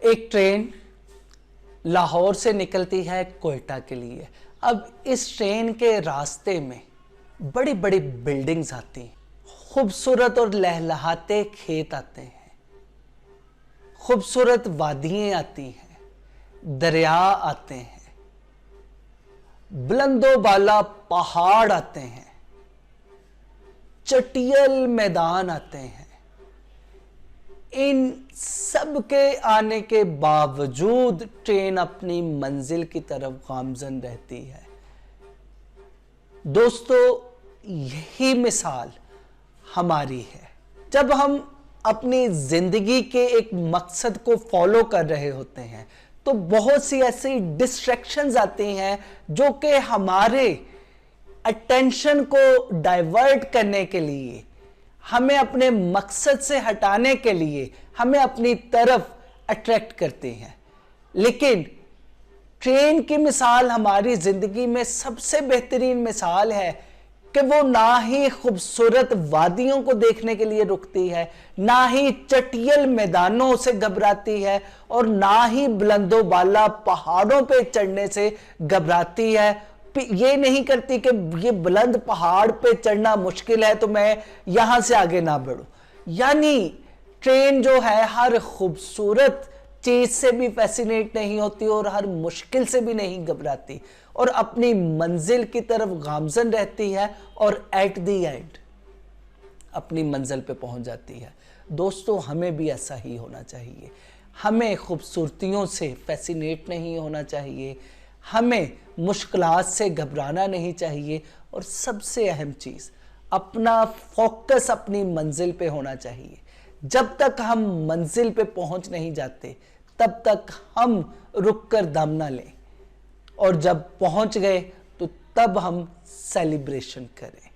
एक ट्रेन लाहौर से निकलती है कोयटा के लिए। अब इस ट्रेन के रास्ते में बड़ी बड़ी बिल्डिंग्स आती हैं, खूबसूरत और लहलहाते खेत आते हैं, खूबसूरत वादियाँ आती हैं, दरिया आते हैं, बुलंदो बाला पहाड़ आते हैं, चटियल मैदान आते हैं। इन सब के आने के बावजूद ट्रेन अपनी मंजिल की तरफ गामजन रहती है। दोस्तों, यही मिसाल हमारी है। जब हम अपनी जिंदगी के एक मकसद को फॉलो कर रहे होते हैं तो बहुत सी ऐसी डिस्ट्रैक्शंस आती हैं जो कि हमारे अटेंशन को डाइवर्ट करने के लिए, हमें अपने मकसद से हटाने के लिए हमें अपनी तरफ अट्रैक्ट करते हैं। लेकिन ट्रेन की मिसाल हमारी जिंदगी में सबसे बेहतरीन मिसाल है कि वो ना ही खूबसूरत वादियों को देखने के लिए रुकती है, ना ही चटियल मैदानों से घबराती है और ना ही बुलंदो बाला पहाड़ों पे चढ़ने से घबराती है। ये नहीं करती कि ये बुलंद पहाड़ पे चढ़ना मुश्किल है तो मैं यहां से आगे ना बढ़ूं। यानी ट्रेन जो है हर खूबसूरत चीज से भी फैसिनेट नहीं होती और हर मुश्किल से भी नहीं घबराती और अपनी मंजिल की तरफ गामजन रहती है और एट द एंड अपनी मंजिल पे पहुंच जाती है। दोस्तों, हमें भी ऐसा ही होना चाहिए। हमें खूबसूरतियों से फैसिनेट नहीं होना चाहिए, हमें मुश्किलात से घबराना नहीं चाहिए और सबसे अहम चीज़, अपना फोकस अपनी मंजिल पे होना चाहिए। जब तक हम मंजिल पे पहुंच नहीं जाते तब तक हम रुक कर दम ना लें और जब पहुंच गए तो तब हम सेलिब्रेशन करें।